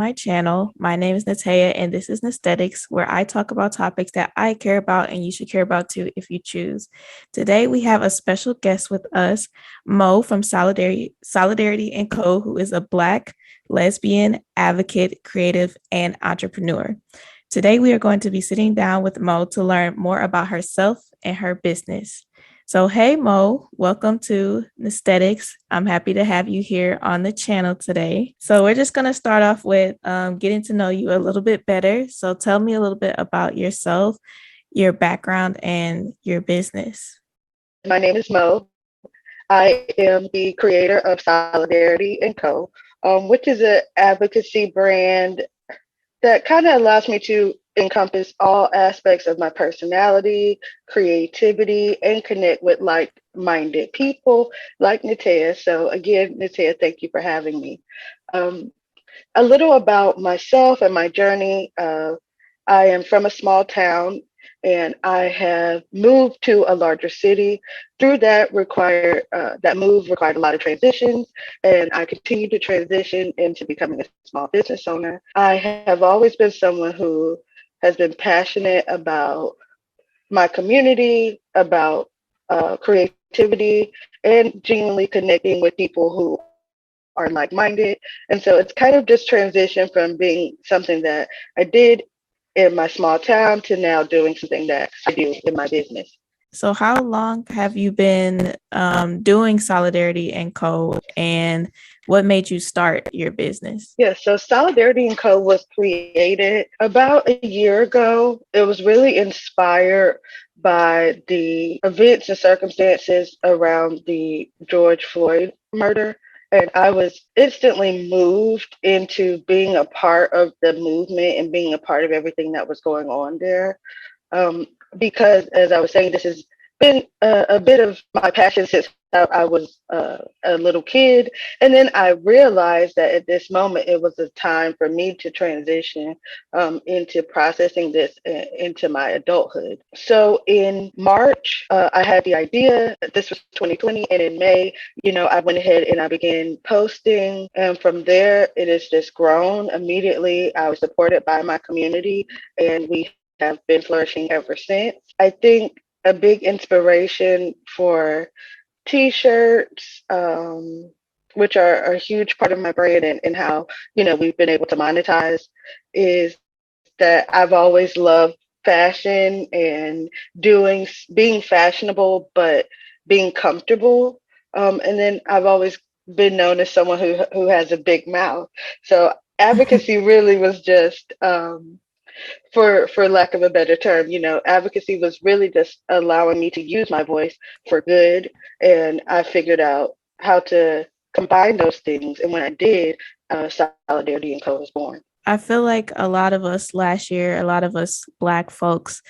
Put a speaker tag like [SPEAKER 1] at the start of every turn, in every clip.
[SPEAKER 1] my channel. My name is Natea, and this is Nesthetics, where I talk about topics that I care about and you should care about too if you choose. Today, we have a special guest with us, Mo from Solidarity and Co., who is a Black lesbian advocate, creative, and entrepreneur. Today, we are going to be sitting down with Mo to learn more about herself and her business. So, hey, Mo, welcome to Nesthetics. I'm happy to have you here on the channel today. So, we're just going to start off with getting to know you a little bit better. So, tell me a little bit about yourself, your background, and your business.
[SPEAKER 2] My name is Mo. I am the creator of Solidarity and Co., which is an advocacy brand that kind of allows me to encompass all aspects of my personality, creativity, and connect with like-minded people like Natea. So again, Natea, thank you for having me. Um, a little about myself and my journey. I am from a small town and I have moved to a larger city. Through that move required a lot of transitions, and I continue to transition into becoming a small business owner. I have always been someone who has been passionate about my community, about creativity, and genuinely connecting with people who are like-minded. And so it's kind of just transitioned from being something that I did in my small town to now doing something that I do in my business.
[SPEAKER 1] So, how long have you been doing Solidarity and Co., and what made you start your business?
[SPEAKER 2] Yeah, so Solidarity and Co. was created about a year ago. It was really inspired by the events and circumstances around the George Floyd murder. And I was instantly moved into being a part of the movement and being a part of everything that was going on there. Um, because, as I was saying, this has been a bit of my passion since I was a little kid. And then I realized that at this moment, it was a time for me to transition into processing this into my adulthood. So in March, I had the idea. This was 2020. And in May, I went ahead and I began posting. And from there, it has just grown. Immediately, I was supported by my community, and we have been flourishing ever since. I think a big inspiration for t-shirts, which are a huge part of my brand and how, we've been able to monetize, is that I've always loved fashion and being fashionable, but being comfortable. And then I've always been known as someone who has a big mouth. So advocacy really was just, for lack of a better term, advocacy was really just allowing me to use my voice for good. And I figured out how to combine those things. And when I did, Solidarity and Co was born.
[SPEAKER 1] I feel like a lot of us last year, a lot of us Black folks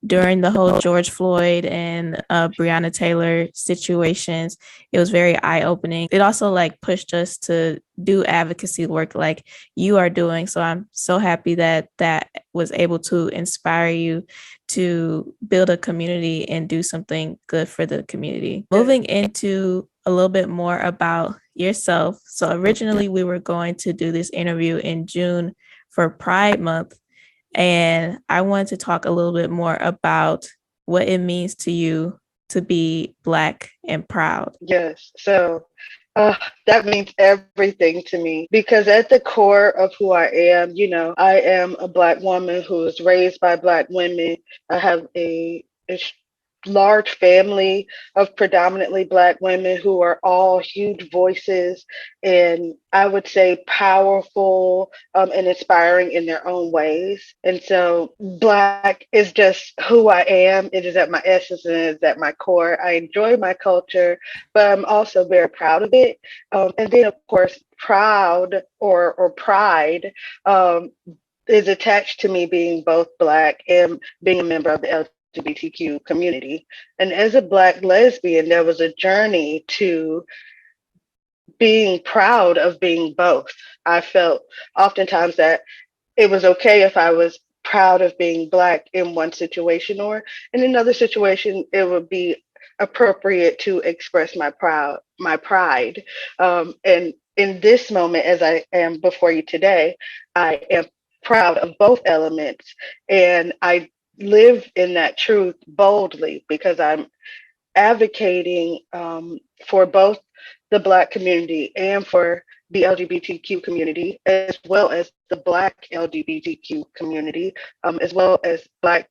[SPEAKER 1] during the whole George Floyd and Breonna Taylor situations, it was very eye opening. It also like pushed us to do advocacy work like you are doing. So I'm so happy that that was able to inspire you to build a community and do something good for the community. Moving into a little bit more about yourself. So originally we were going to do this interview in June for Pride Month. And I wanted to talk a little bit more about what it means to you to be Black and proud.
[SPEAKER 2] Yes. So that means everything to me because at the core of who I am, I am a Black woman who was raised by Black women. I have a large family of predominantly Black women who are all huge voices and I would say powerful and inspiring in their own ways. And so Black is just who I am. It is at my essence and it is at my core. I enjoy my culture, but I'm also very proud of it. And then, of course, proud or pride is attached to me being both Black and being a member of the LGBTQ community. And as a Black lesbian, there was a journey to being proud of being both. I felt oftentimes that it was okay if I was proud of being Black in one situation, or in another situation, it would be appropriate to express my pride. And in this moment, as I am before you today, I am proud of both elements. And I live in that truth boldly because I'm advocating for both the Black community and for the LGBTQ community, as well as the Black LGBTQ community, as well as Black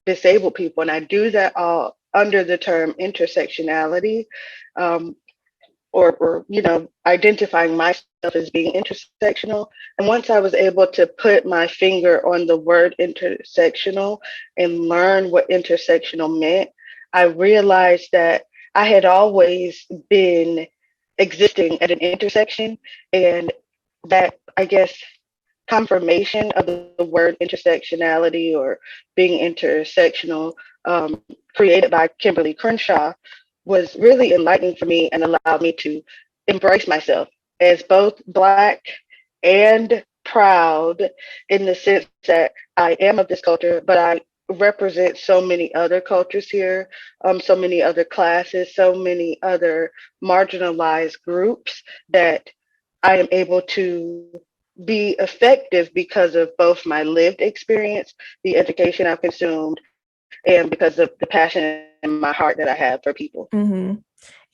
[SPEAKER 2] disabled people. And I do that all under the term intersectionality. Um, or identifying myself as being intersectional. And once I was able to put my finger on the word intersectional and learn what intersectional meant, I realized that I had always been existing at an intersection, and that, I guess, confirmation of the word intersectionality or being intersectional, created by Kimberly Crenshaw, was really enlightening for me and allowed me to embrace myself as both Black and proud, in the sense that I am of this culture, but I represent so many other cultures here, so many other classes, so many other marginalized groups, that I am able to be effective because of both my lived experience, the education I've consumed, and because of the passion in my heart that I have for people.
[SPEAKER 1] Mm-hmm.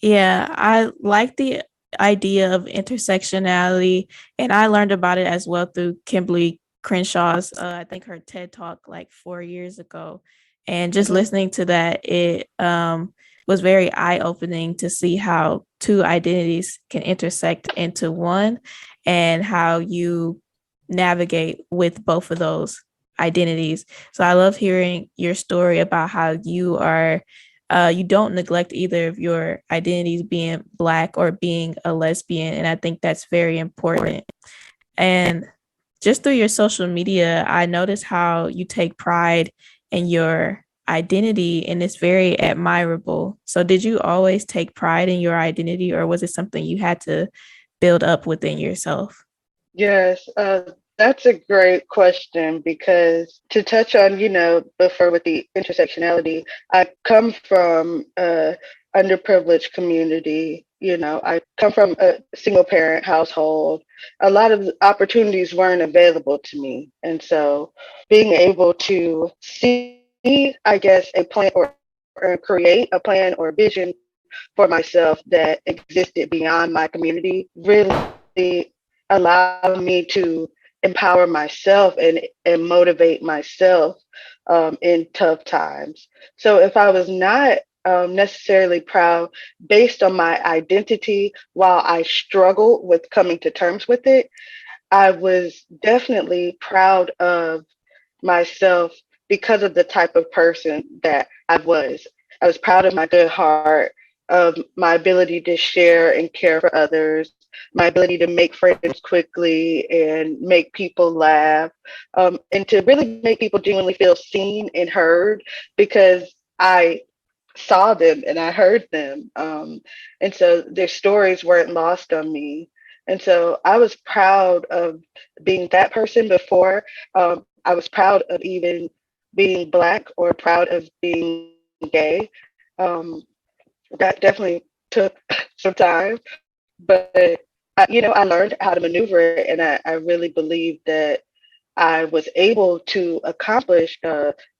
[SPEAKER 1] Yeah, I like the idea of intersectionality, and I learned about it as well through Kimberly Crenshaw's, I think her TED Talk like 4 years ago. And just
[SPEAKER 2] Mm-hmm.
[SPEAKER 1] listening to that, it was very eye opening to see how two identities can intersect into one and how you navigate with both of those identities. So I love hearing your story about how you don't neglect either of your identities, being Black or being a lesbian. And I think that's very important. And just through your social media, I notice how you take pride in your identity, and it's very admirable. So, did you always take pride in your identity, or was it something you had to build up within yourself?
[SPEAKER 2] Yes, that's a great question, because to touch on, before with the intersectionality, I come from a underprivileged community. I come from a single parent household. A lot of opportunities weren't available to me. And so being able to see, I guess, a plan or create a plan or vision for myself that existed beyond my community really allowed me to empower myself and motivate myself in tough times. So if I was not necessarily proud based on my identity while I struggled with coming to terms with it, I was definitely proud of myself because of the type of person that I was. I was proud of my good heart, of my ability to share and care for others, my ability to make friends quickly and make people laugh, and to really make people genuinely feel seen and heard, because I saw them and I heard them. And so their stories weren't lost on me. And so I was proud of being that person before. I was proud of even being Black or proud of being gay. Um, that definitely took some time, but I learned how to maneuver it, and I really believe that I was able to accomplish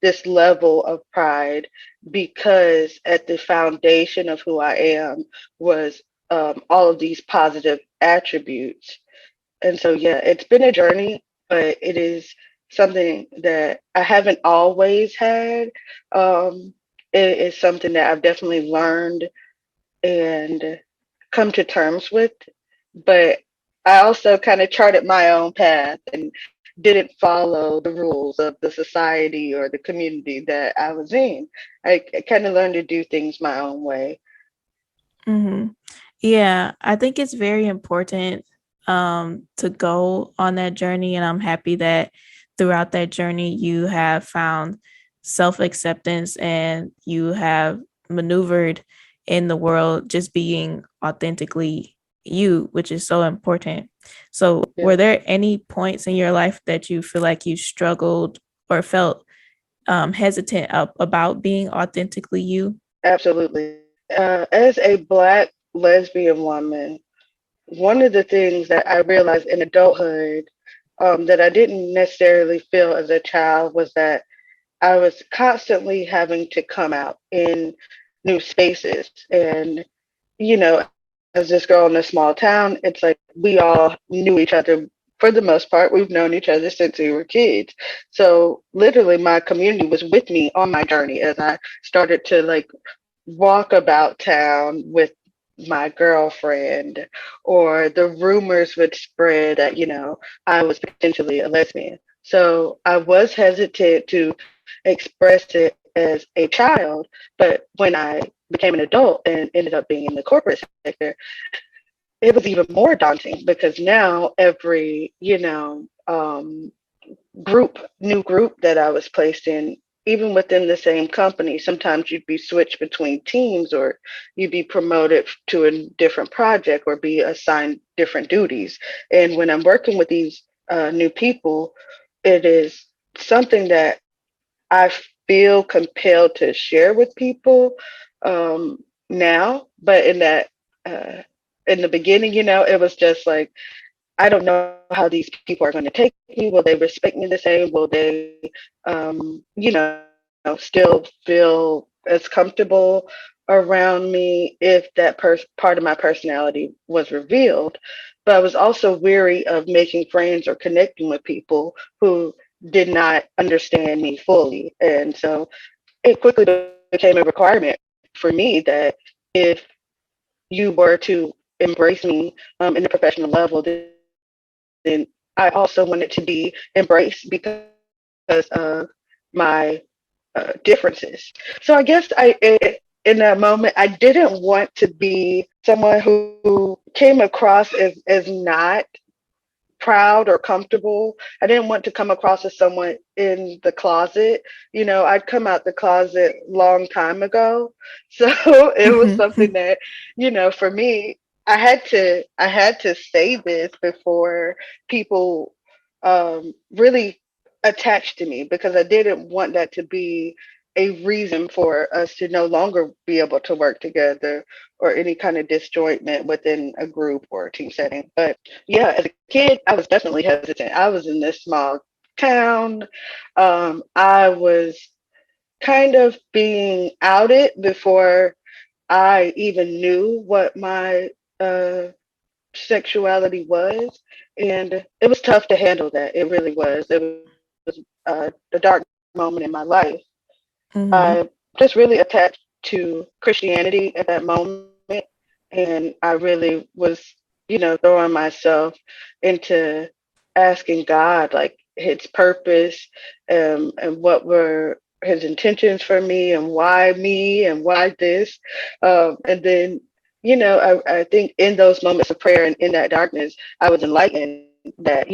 [SPEAKER 2] this level of pride because at the foundation of who I am was all of these positive attributes. And so, yeah, it's been a journey, but it is something that I haven't always had. It is something that I've definitely learned and come to terms with. But I also kind of charted my own path and didn't follow the rules of the society or the community that I was in. I kind of learned to do things my own way.
[SPEAKER 1] Mm-hmm. Yeah, I think it's very important to go on that journey. And I'm happy that throughout that journey, you have found self acceptance and you have maneuvered in the world just being authentically you, which is so important. So, were
[SPEAKER 2] Yeah,
[SPEAKER 1] there any points in your life that you feel like you struggled or felt hesitant about being authentically you?
[SPEAKER 2] absolutely. As a Black lesbian woman, one of the things that I realized in adulthood that I didn't necessarily feel as a child was that I was constantly having to come out in new spaces. And, as this girl in a small town, it's like we all knew each other for the most part. We've known each other since we were kids. So literally my community was with me on my journey as I started to like walk about town with my girlfriend, or the rumors would spread that, I was potentially a lesbian. So I was hesitant to express it as a child, but when I became an adult and ended up being in the corporate sector, it was even more daunting because now every, new group that I was placed in, even within the same company, sometimes you'd be switched between teams or you'd be promoted to a different project or be assigned different duties. And when I'm working with these new people, it is something that I feel compelled to share with people now. But uh, in the beginning, it was just like, I don't know how these people are going to take me. Will they respect me the same? Will they, still feel as comfortable around me if that part of my personality was revealed? But I was also weary of making friends or connecting with people who did not understand me fully. And so it quickly became a requirement for me that if you were to embrace me in the professional level, then I also wanted to be embraced because of my differences. So I guess in that moment, I didn't want to be someone who came across as not proud or comfortable. I didn't want to come across as someone in the closet. I'd come out the closet long time ago. So it was something that, for me, I had to say this before people really attached to me, because I didn't want that to be a reason for us to no longer be able to work together or any kind of disjointment within a group or a team setting. But yeah, as a kid, I was definitely hesitant. I was in this small town. I was kind of being outed before I even knew what my uh, sexuality was. And it was tough to handle that. It really was. It was a dark moment in my life. I
[SPEAKER 1] Hmm.
[SPEAKER 2] just really attached to Christianity at that moment. And I really was, throwing myself into asking God, like, his purpose, and what were his intentions for me and why this. And then, I think in those moments of prayer and in that darkness, I was enlightened that,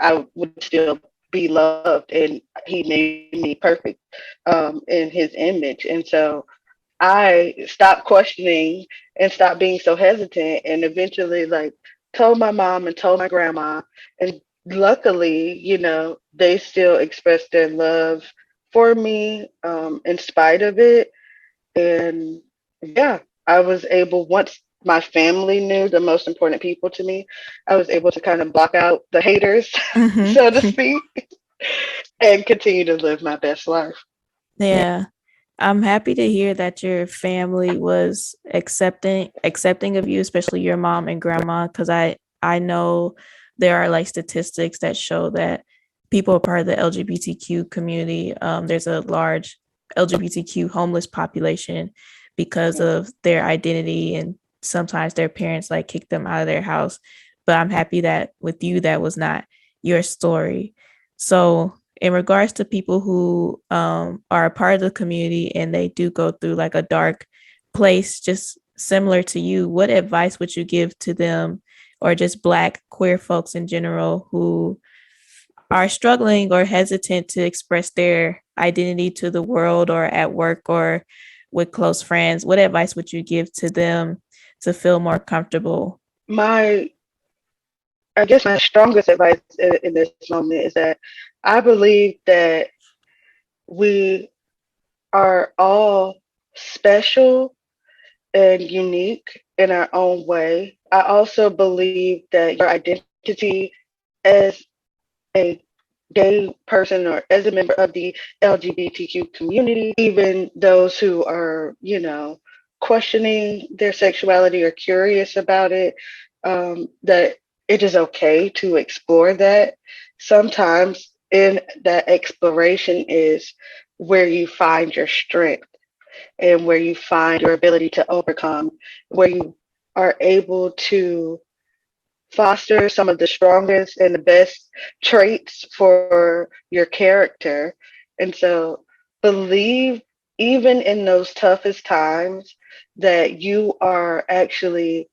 [SPEAKER 2] I would still be loved and he made me perfect in his image. And so I stopped questioning and stopped being so hesitant, and eventually like told my mom and told my grandma. And luckily, they still expressed their love for me in spite of it. And yeah, I was able, once my family knew, the most important people to me, I was able to kind of block out the haters,
[SPEAKER 1] Hmm.
[SPEAKER 2] so to speak, and continue to live my best life.
[SPEAKER 1] Yeah. I'm happy to hear that your family was accepting of you, especially your mom and grandma, because I know there are like statistics that show that people are part of the LGBTQ community. There's a large LGBTQ homeless population because of their identity, and sometimes their parents like kick them out of their house. But I'm happy that with you that was not your story. So in regards to people who are a part of the community and they do go through like a dark place, just similar to you, what advice would you give to them, or just Black queer folks in general who are struggling or hesitant to express their identity to the world or at work or with close friends? What advice would you give to them to feel more comfortable?
[SPEAKER 2] My I guess my strongest advice in this moment is that I believe that we are all special and unique, in our own way. I also believe that your identity as a gay person or as a member of the LGBTQ community, even those who are, questioning their sexuality or curious about it, that it is okay to explore that. Sometimes in that exploration is where you find your strength and where you find your ability to overcome, where you are able to foster some of the strongest and the best traits for your character. And so believe even in those toughest times that you are actually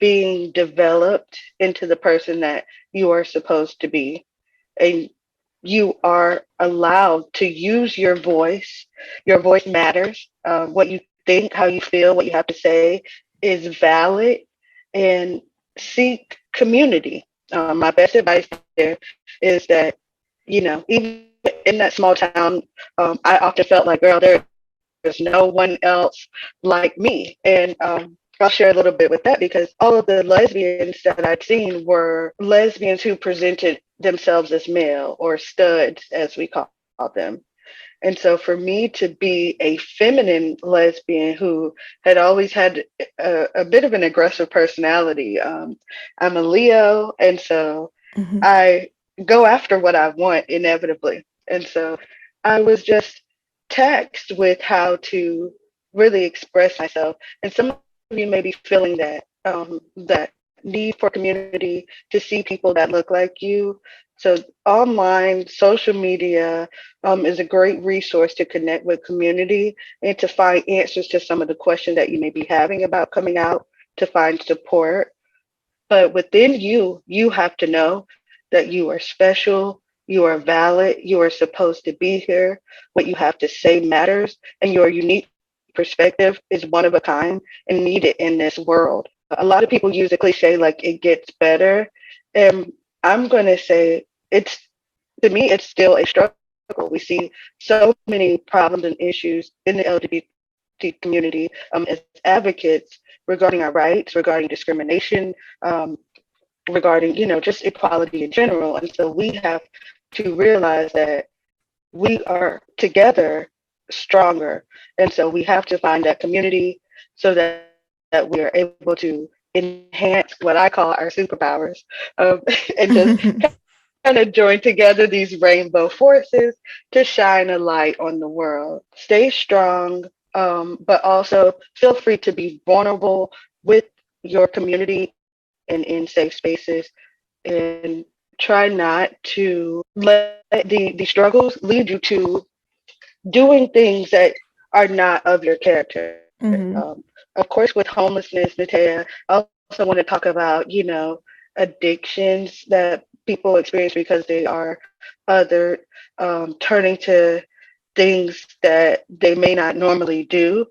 [SPEAKER 2] being developed into the person that you are supposed to be. And you are allowed to use your voice. Your voice matters. What you think, how you feel, what you have to say is valid, and seek community. My best advice there is that, even in that small town, I often felt like, girl, there is no one else like me. And I'll share a little bit with that because all of the lesbians that I'd seen were lesbians who presented themselves as male or studs, as we call them. And so for me to be a feminine lesbian who had always had a bit of an aggressive personality, I'm a Leo. And so
[SPEAKER 1] Mhm.
[SPEAKER 2] I go after what I want inevitably. And so I was just taxed with how to really express myself. And some of you may be feeling that need for community, to see people that look like you. So online social media is a great resource to connect with community and to find answers to some of the questions that you may be having about coming out, to find support. But within you, you have to know that you are special, you are valid, you are supposed to be here. What you have to say matters, and your unique perspective is one of a kind and needed in this world. A lot of people use the cliche like it gets better. And I'm going to say to me, it's still a struggle. We see so many problems and issues in the LGBT community as advocates regarding our rights, regarding discrimination, um, regarding, just equality in general. And so we have to realize that we are together stronger. And so we have to find that community so that we are able to enhance what I call our superpowers, and just kind of join together these rainbow forces to shine a light on the world. Stay strong, but also feel free to be vulnerable with your community and in safe spaces, and try not to let the struggles lead you to doing things that are not of your character.
[SPEAKER 1] Mhm.
[SPEAKER 2] Of course, with homelessness, Natea, I also want to talk about, addictions that people experience because they are other, turning to things that they may not normally do.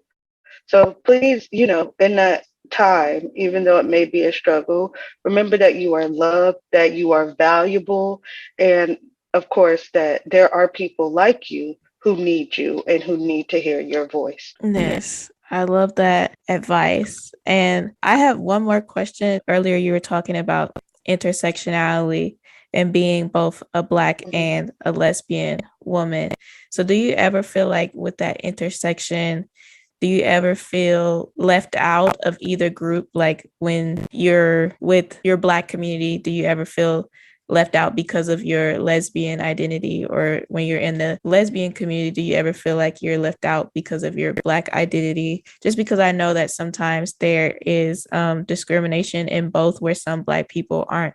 [SPEAKER 2] So please, in that time, even though it may be a struggle, remember that you are loved, that you are valuable, and of course, that there are people like you who need you and who need to hear your voice.
[SPEAKER 1] Yes, I love that advice. And I have one more question. Earlier, you were talking about intersectionality and being both a Black
[SPEAKER 2] Mhm.
[SPEAKER 1] and a lesbian woman. So, do you ever feel like with that intersection, do you ever feel left out of either group? Like when you're with your Black community, do you ever feel left out because of your lesbian identity? Or when you're in the lesbian community, do you ever feel like you're left out because of your Black identity? Just because I know that sometimes there is discrimination in both, where some Black people aren't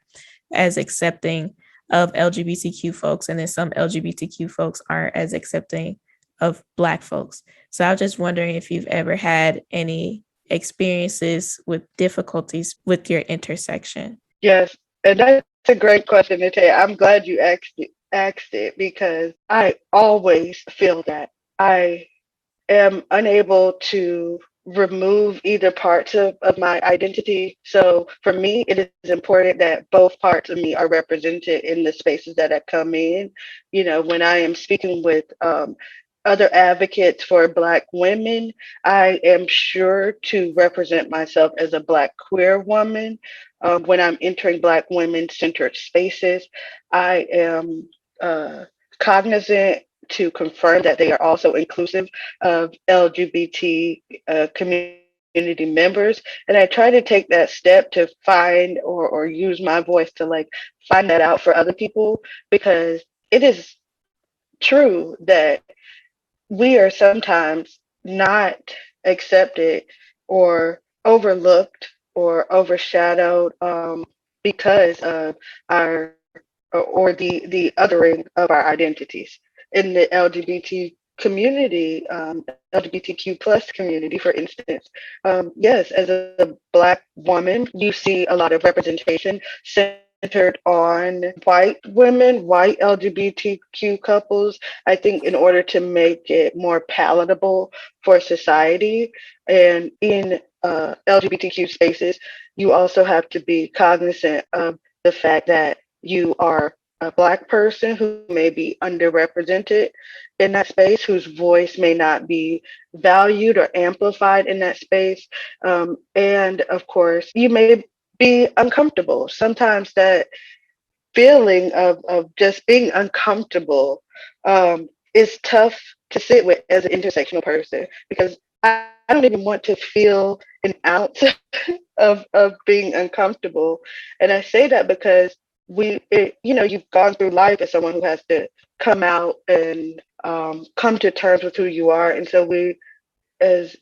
[SPEAKER 1] as accepting of LGBTQ folks, and then some LGBTQ folks aren't as accepting of Black folks. So I was just wondering if you've ever had any experiences with difficulties with your intersection.
[SPEAKER 2] Yes, and that's a great question to take. I'm glad you asked it because I always feel that. I am unable to remove either parts of my identity. So for me, it is important that both parts of me are represented in the spaces that I come in. When I am speaking with other advocates for Black women, I am sure to represent myself as a Black queer woman. When I'm entering Black women centered spaces, I am uh, cognizant to confirm that they are also inclusive of LGBT community members. And I try to take that step to find or use my voice to like find that out for other people, because it is true that we are sometimes not accepted or overlooked or overshadowed because of our or the othering of our identities in the LGBT community, LGBTQ plus community, for instance. Yes, as a Black woman, you see a lot of representation centered on white women, white LGBTQ couples. I think in order to make it more palatable for society and in LGBTQ spaces, you also have to be cognizant of the fact that you are a Black person who may be underrepresented in that space, whose voice may not be valued or amplified in that space. And of course, you may be uncomfortable. Sometimes that feeling of just being uncomfortable is tough to sit with as an intersectional person, because I don't even want to feel an ounce of being uncomfortable. And I say that because you've gone through life as someone who has to come out and come to terms with who you are. And so we, as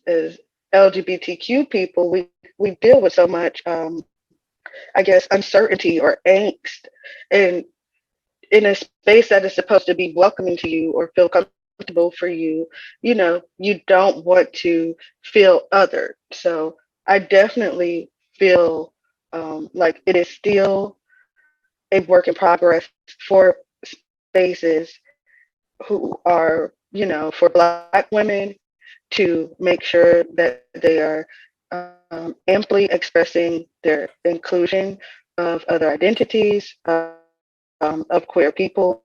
[SPEAKER 2] LGBTQ people, we deal with so much, I guess, uncertainty or angst. And in a space that is supposed to be welcoming to you or feel comfortable for you, you don't want to feel othered. So I definitely feel like it is still a work in progress for spaces who are, for Black women to make sure that they are amply expressing their inclusion of other identities, of queer people.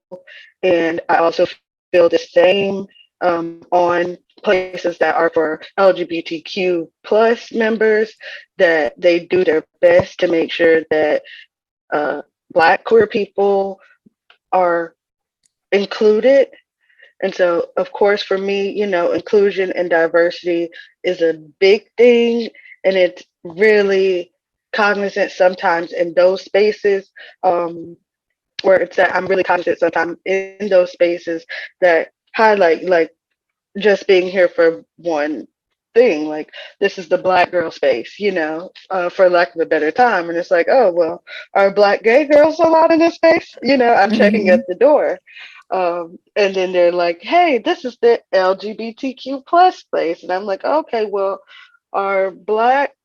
[SPEAKER 2] And I also feel the same on places that are for LGBTQ plus members, that they do their best to make sure that Black queer people are included. And so, of course, for me, inclusion and diversity is a big thing. And it's really cognizant sometimes in those spaces, where it's that I'm really cognizant sometimes in those spaces that highlight, like, just being here for one thing. Like, this is the Black girl space, for lack of a better time. And it's like, oh, well, are Black gay girls allowed in this space? I'm checking
[SPEAKER 1] Mhm.
[SPEAKER 2] at the door. And then they're like, hey, this is the LGBTQ plus space. And I'm like, okay, well, are Black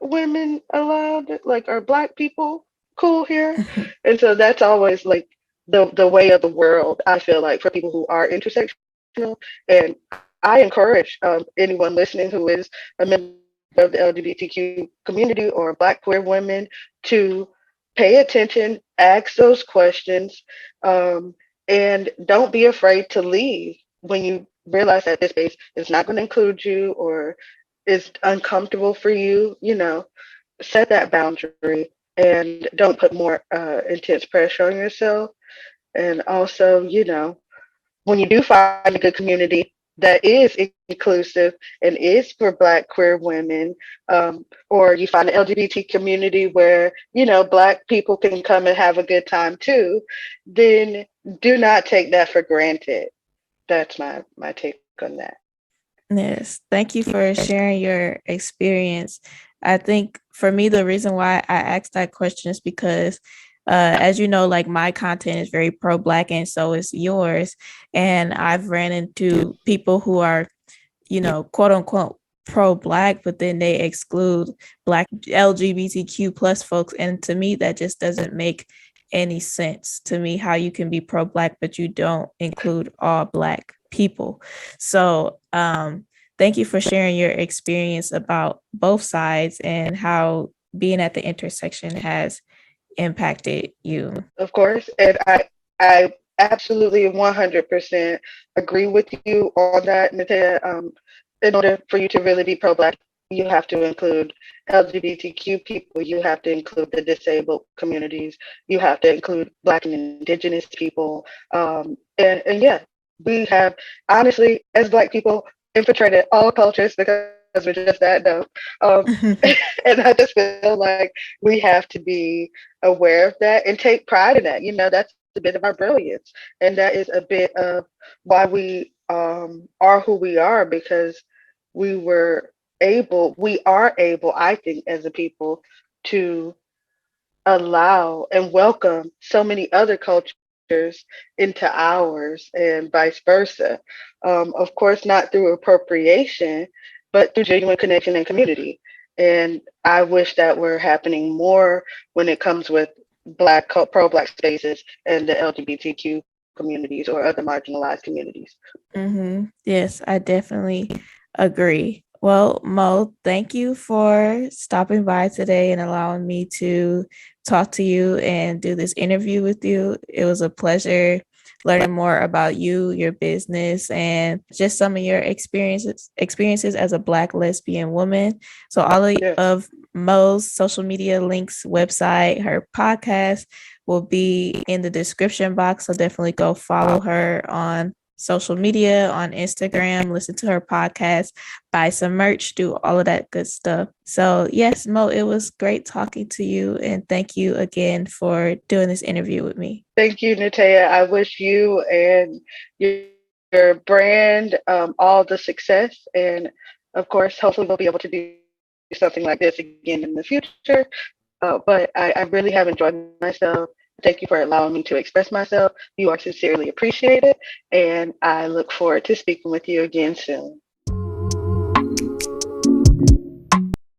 [SPEAKER 2] women allowed? Like, are Black people cool here? And so that's always like the way of the world, I feel like, for people who are intersectional. And I encourage anyone listening who is a member of the LGBTQ community or Black queer women to pay attention, ask those questions, and don't be afraid to leave when you realize that this space is not going to include you or is uncomfortable for you. Set that boundary and don't put more intense pressure on yourself. And also, when you do find a good community that is inclusive and is for Black queer women, or you find an LGBT community where, Black people can come and have a good time too, then do not take that for granted. That's my take on that.
[SPEAKER 1] Yes, thank you for sharing your experience. I think for me, the reason why I asked that question is because, as you know, like my content is very pro Black and so is yours. And I've ran into people who are, quote unquote, pro Black, but then they exclude Black LGBTQ plus folks. And to me, that just doesn't make any sense to me, how you can be pro Black, but you don't include all Black people. So thank you for sharing your experience about both sides and how being at the intersection has impacted you.
[SPEAKER 2] Of course. And I absolutely 100% agree with you on that, Natea. In order for you to really be pro-Black, you have to include LGBTQ people, you have to include the disabled communities, you have to include Black and Indigenous people. And yeah, we have, honestly, as Black people, infiltrated all cultures because we're just that dope. Um, and I just feel like we have to be aware of that and take pride in that. That's a bit of our brilliance. And that is a bit of why we are who we are, because we are able, I think, as a people, to allow and welcome so many other cultures into ours and vice versa. Of course, not through appropriation, but through genuine connection and community. And I wish that were happening more when it comes with pro-Black spaces and the LGBTQ communities or other marginalized communities.
[SPEAKER 1] Yes, I definitely agree. Well, Mo, thank you for stopping by today and allowing me to talk to you and do this interview with you. It was a pleasure learning more about you, your business, and just some of your experiences as a Black lesbian woman. So
[SPEAKER 2] Yeah.
[SPEAKER 1] of Mo's social media links, website, her podcast will be in the description box. So definitely go follow her on social media, on Instagram, listen to her podcast, buy some merch, do all of that good stuff. So, yes, Mo, it was great talking to you. And thank you again for doing this interview with me.
[SPEAKER 2] Thank you, Natea. I wish you and your brand all the success. And of course, hopefully, we'll be able to do something like this again in the future. But I really have enjoyed myself. Thank you for allowing me to express myself. You are sincerely appreciated. And I look forward to speaking with you again soon.